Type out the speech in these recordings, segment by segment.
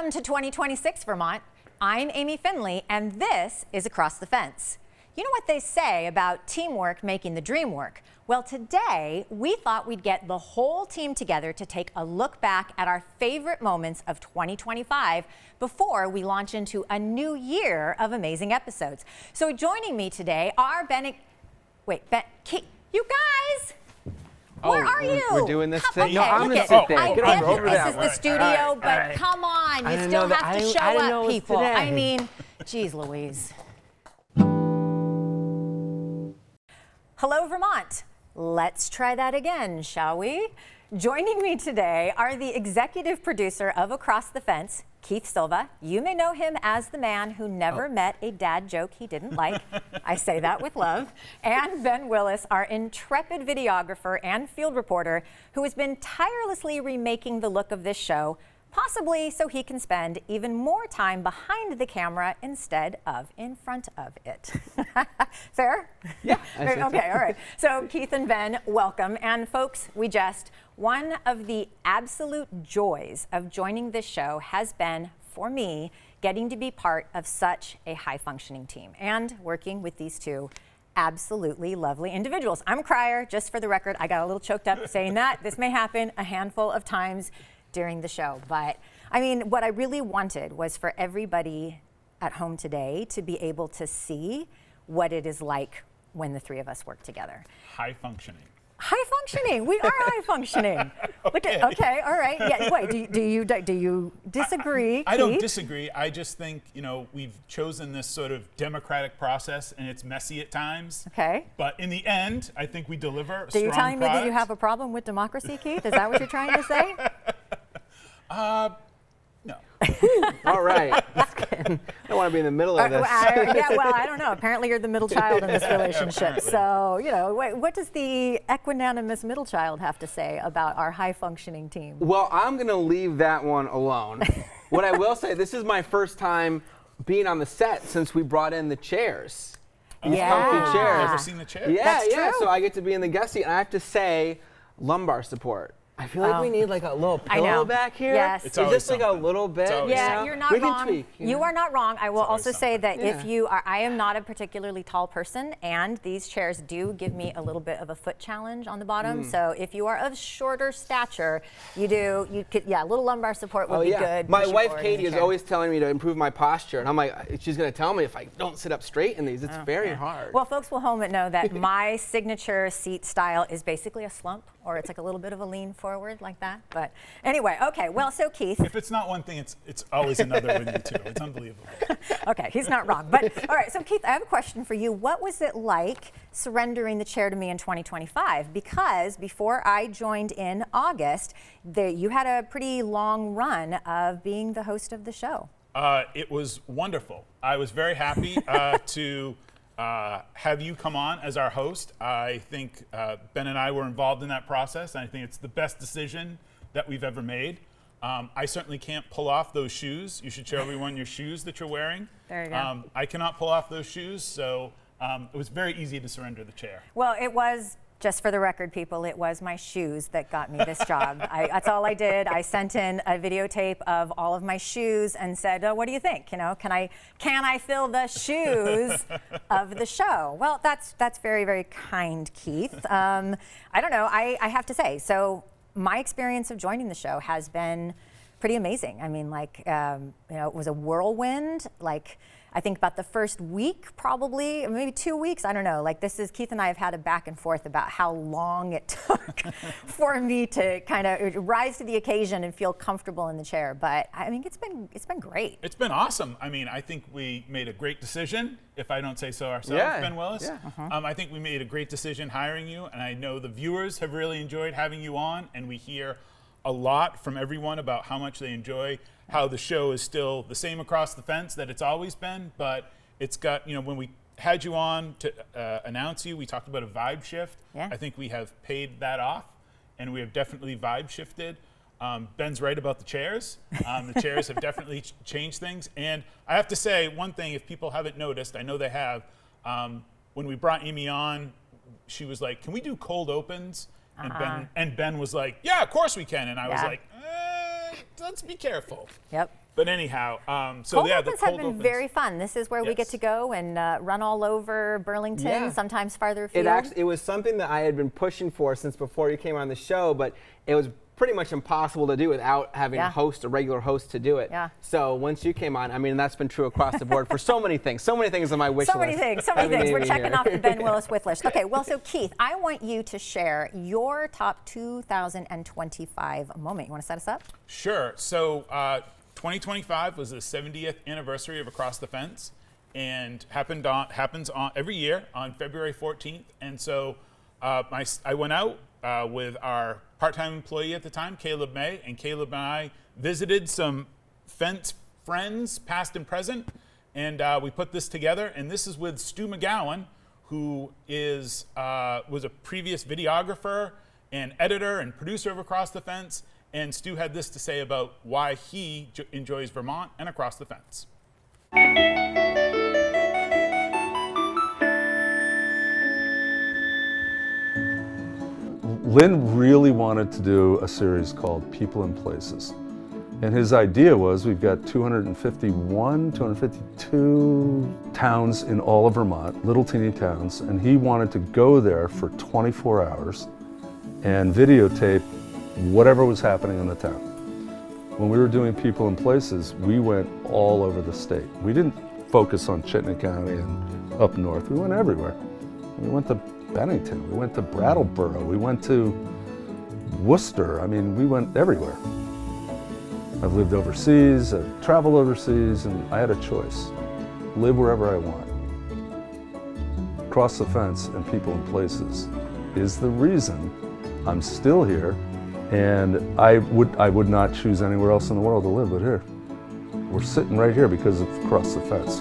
Welcome to 2026 Vermont. I'm Amy Finley, and this is Across the Fence. You know what they say about teamwork making the dream work? Well, today we thought we'd get the whole team together to take a look back at our favorite moments of 2025 before we launch into a new year of amazing episodes. So joining me today are you guys! Where are you? We're doing this Okay, thing? No, I'm look going to it. sit there. I Get get over this that is one. the studio, All but right. come on, I you didn't still know have that. to I show didn't know up, it was people. today. I mean, geez Louise. Hello, Vermont. Let's try that again, shall we? Joining me today are the executive producer of Across the Fence, Keith Silva. You may know him as the man who never met a dad joke he didn't like. I say that with love. And Ben Willis, our intrepid videographer and field reporter, who has been tirelessly remaking the look of this show, possibly so he can spend even more time behind the camera instead of in front of it. Fair? Yeah. Okay, all right. So Keith and Ben, welcome. And folks, one of the absolute joys of joining this show has been, for me, getting to be part of such a high-functioning team and working with these two absolutely lovely individuals. I'm a crier, just for the record. I got a little choked up saying that. This may happen a handful of times during the show. But I mean, what I really wanted was for everybody at home today to be able to see what it is like when the three of us work together. High functioning. High functioning. We are high functioning. Okay, all right. Yeah. Wait. Do you disagree? I don't Keith? disagree. I just think we've chosen this sort of democratic process, and it's messy at times. Okay. But in the end, I think we deliver a Are strong you telling me that you product. have a problem with democracy, Keith? Is that what you're trying to say? No. All right. I don't want to be in the middle of this. I don't know. Apparently, you're the middle child in this relationship. Apparently. So, what does the equanimous middle child have to say about our high-functioning team? Well, I'm going to leave that one alone. What I will say, this is my first time being on the set since we brought in the chairs. These comfy chairs. Ever seen the chair? Yeah, That's yeah. true. So I get to be in the guest seat, and I have to say, lumbar support. I feel like we need like a little I know. pillow back here. Yes. It's Just always like a something. little bit. It's always you Yeah, know? you're not We can wrong. tweak, You are not wrong. I will always also say that something. if you are, I am not a particularly tall person, and these chairs do give me a little bit of a foot challenge on the bottom. So if you are of shorter stature, a little lumbar support would be good. My Push you wife forward in Katie the is chair. always telling me to improve my posture, and I'm like, she's gonna tell me if I don't sit up straight in these. It's very hard. Well, folks will home know that my signature seat style is basically a slump, or it's like a little bit of a lean forward like that. But anyway, okay. Well, so Keith. If it's not one thing, it's always another with you too. It's unbelievable. Okay, he's not wrong. But all right, so Keith, I have a question for you. What was it like surrendering the chair to me in 2025? Because before I joined in August, you had a pretty long run of being the host of the show. It was wonderful. I was very happy to have you come on as our host. I think Ben and I were involved in that process, and I think it's the best decision that we've ever made. I certainly can't pull off those shoes. You should show everyone your shoes that you're wearing. There you go. I cannot pull off those shoes, so it was very easy to surrender the chair. Well, it was, just for the record, people, it was my shoes that got me this job. That's all I did. I sent in a videotape of all of my shoes and said, "Oh, what do you think? Can I fill the shoes of the show?" Well, that's very, very kind, Keith. I don't know. I have to say, so my experience of joining the show has been pretty amazing. I mean, it was a whirlwind. I think about the first week, probably, maybe 2 weeks, I don't know. Keith and I have had a back and forth about how long it took for me to kind of rise to the occasion and feel comfortable in the chair. But I mean, it's been great. It's been awesome. I mean, I think we made a great decision, if I don't say so ourselves, Yeah, Ben Willis. yeah. I think we made a great decision hiring you, and I know the viewers have really enjoyed having you on, and we hear a lot from everyone about how much they enjoy how the show is still the same across the fence that it's always been, but it's got, when we had you on to announce you, we talked about a vibe shift. Yeah. I think we have paid that off, and we have definitely vibe shifted. Ben's right about the chairs. The chairs have definitely changed things. And I have to say one thing, if people haven't noticed, I know they have, when we brought Amy on, she was like, "Can we do cold opens?" And Ben was like, "Yeah, of course we can." And I was Yeah. like, let's be careful. Yep. But anyhow, so Cold yeah, the opens have cold been opens. very fun. This is where we get Yes. to go and run all over Burlington, Yeah. sometimes farther afield. It was something that I had been pushing for since before you came on the show, but it was pretty much impossible to do without having Yeah. a regular host to do it. Yeah. So once you came on, I mean, that's been true across the board for so many things on my wish So list. many things, so many Having things. We're Amy checking here. off the Ben Willis with list. Okay, well, so Keith, I want you to share your top 2025 moment. You want to set us up? Sure. So 2025 was the 70th anniversary of Across the Fence, and happens on every year on February 14th. And so I went out with our part-time employee at the time, Caleb May, and Caleb and I visited some fence friends, past and present, and we put this together. And this is with Stu McGowan, who was a previous videographer and editor and producer of Across the Fence. And Stu had this to say about why he enjoys Vermont and Across the Fence. Lynn really wanted to do a series called People and Places. And his idea was we've got 252 towns in all of Vermont, little teeny towns, and he wanted to go there for 24 hours and videotape whatever was happening in the town. When we were doing People and Places, we went all over the state. We didn't focus on Chittenden County and up north. We went everywhere. We went to Bennington, we went to Brattleboro, we went to Worcester. I mean, we went everywhere. I've lived overseas, I've traveled overseas, and I had a choice. Live wherever I want. Across the Fence and People and Places is the reason I'm still here, and I would not choose anywhere else in the world to live but here. We're sitting right here because of Across the Fence.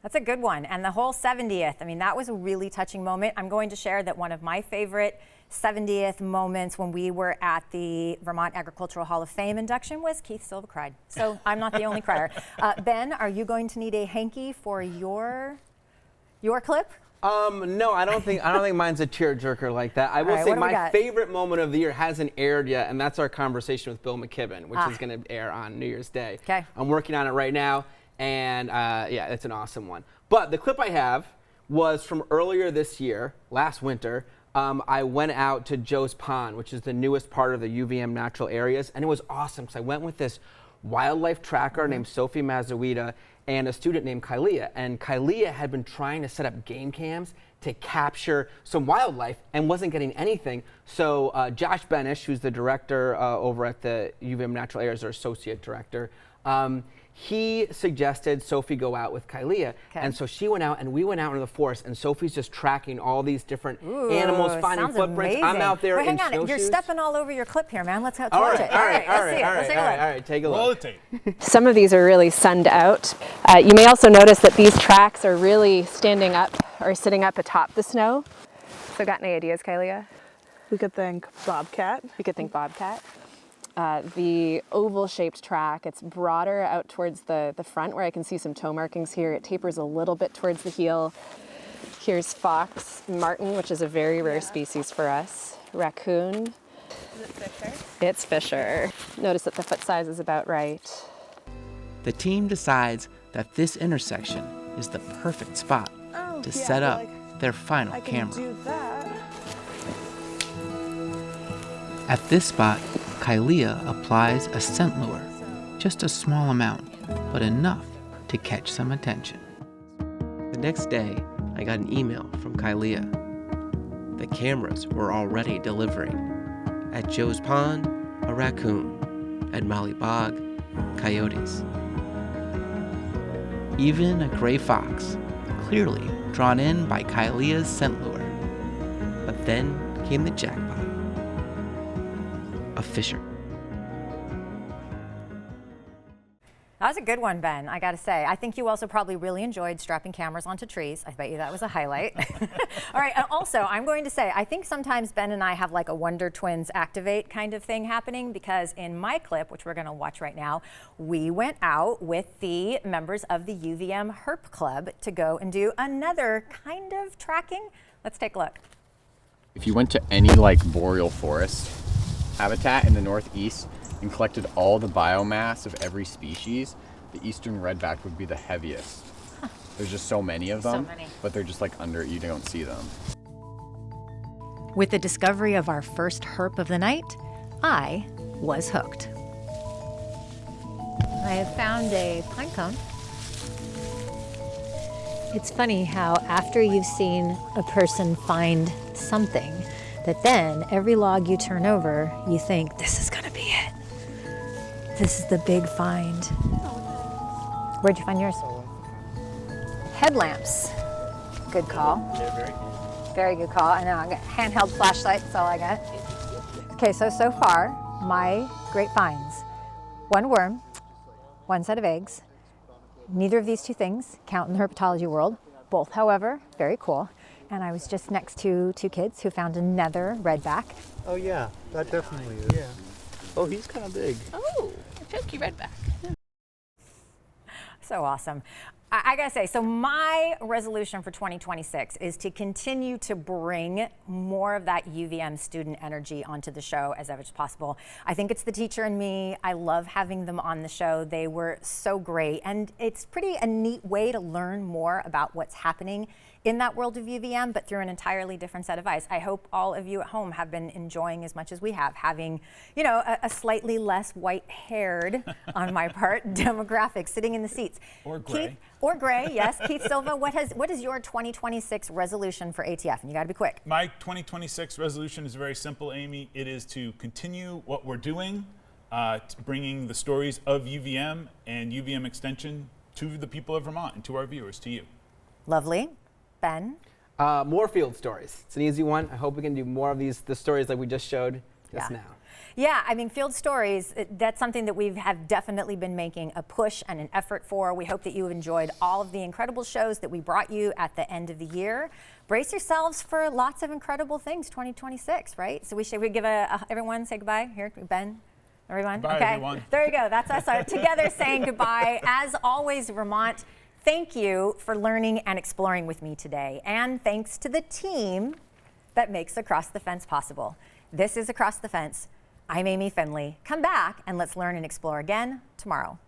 That's a good one. And the whole 70th, I mean, that was a really touching moment. I'm going to share that one of my favorite 70th moments when we were at the Vermont Agricultural Hall of Fame induction was Keith Silva cried. So I'm not the only crier. Ben, are you going to need a hanky for your clip? No, I don't think mine's a tearjerker like that. I will right, say what do we my got? favorite moment of the year hasn't aired yet, and that's our conversation with Bill McKibben, which is going to air on New Year's Day. 'Kay. I'm working on it right now, and yeah, it's an awesome one. But the clip I have was from earlier this year, last winter. I went out to Joe's Pond, which is the newest part of the UVM natural areas, and it was awesome because I went with this wildlife tracker named Sophie Mazawida and a student named Kylea. And Kylea had been trying to set up game cams to capture some wildlife and wasn't getting anything. So Josh Benish, who's the director over at the UVM Natural Areas, or associate director, he suggested Sophie go out with Kylea. Okay. And so she went out and we went out into the forest, and Sophie's just tracking all these different animals, finding sounds footprints. amazing. I'm out there Wait, in hang on, you're snowshoes. stepping all over your clip here, man. Let's watch All it. right, Let's see it. Let's take a look. all right, take a Roll look. the tape. Some of these are really sunned out. You may also notice that these tracks are really standing up or sitting up atop the snow. So got any ideas, Kylea? We could think bobcat. We could think bobcat. The oval-shaped track, it's broader out towards the front where I can see some toe markings here. It tapers a little bit towards the heel. Here's fox, marten, which is a very rare species for us. Raccoon. Is it Fisher? It's Fisher. Notice that the foot size is about right. The team decides that this intersection is the perfect spot to set up their final I can camera. do that. At this spot, Kylea applies a scent lure, just a small amount, but enough to catch some attention. The next day, I got an email from Kylea. The cameras were already delivering. At Joe's Pond, a raccoon. At Molly Bog, coyotes. Even a gray fox, clearly drawn in by Kylea's scent lure. But then came the jackpot. A fisher. That was a good one, Ben, I gotta say. I think you also probably really enjoyed strapping cameras onto trees. I bet you that was a highlight. All right, and also I'm going to say, I think sometimes Ben and I have like a Wonder Twins activate kind of thing happening, because in my clip, which we're gonna watch right now, we went out with the members of the UVM Herp Club to go and do another kind of tracking. Let's take a look. If you went to any like boreal forest habitat in the Northeast, and collected all the biomass of every species, the eastern redback would be the heaviest. There's just so many of them, but they're just like under, you don't see them. With the discovery of our first herp of the night, I was hooked. I have found a pine cone. It's funny how after you've seen a person find something, that then every log you turn over, you think, this is gonna be it. This is the big find. Where'd you find yours? Headlamps. Good call. Yeah, very good. Very good call. I know, I got handheld flashlight, that's all I got. Okay, so far, my great finds. One worm, one set of eggs. Neither of these two things count in the herpetology world. Both, however, very cool. And I was just next to two kids who found another redback. Oh yeah, that definitely is. Yeah. Oh, he's kind of big. Oh, a chunky redback. So awesome. I gotta say, so my resolution for 2026 is to continue to bring more of that UVM student energy onto the show as ever as possible. I think it's the teacher and me. I love having them on the show. They were so great. And it's pretty a neat way to learn more about what's happening in that world of UVM, but through an entirely different set of eyes. I hope all of you at home have been enjoying as much as we have, having, you know, a slightly less white-haired, on my part, demographic sitting in the seats. Or gray. Keith, or gray, yes. Keith Silva, what is your 2026 resolution for ATF? And you gotta be quick. My 2026 resolution is very simple, Amy. It is to continue what we're doing, bringing the stories of UVM and UVM extension to the people of Vermont and to our viewers, to you. Lovely. Ben? More field stories. It's an easy one. I hope we can do more of the stories like we just showed just now. Yeah, I mean, field stories, that's something that we have definitely been making a push and an effort for. We hope that you have enjoyed all of the incredible shows that we brought you at the end of the year. Brace yourselves for lots of incredible things 2026, right? So we should give everyone say goodbye. Here, Ben, everyone. Bye, okay. everyone. There you go. That's us together saying goodbye. As always, Vermont, thank you for learning and exploring with me today. And thanks to the team that makes Across the Fence possible. This is Across the Fence. I'm Amy Finley. Come back and let's learn and explore again tomorrow.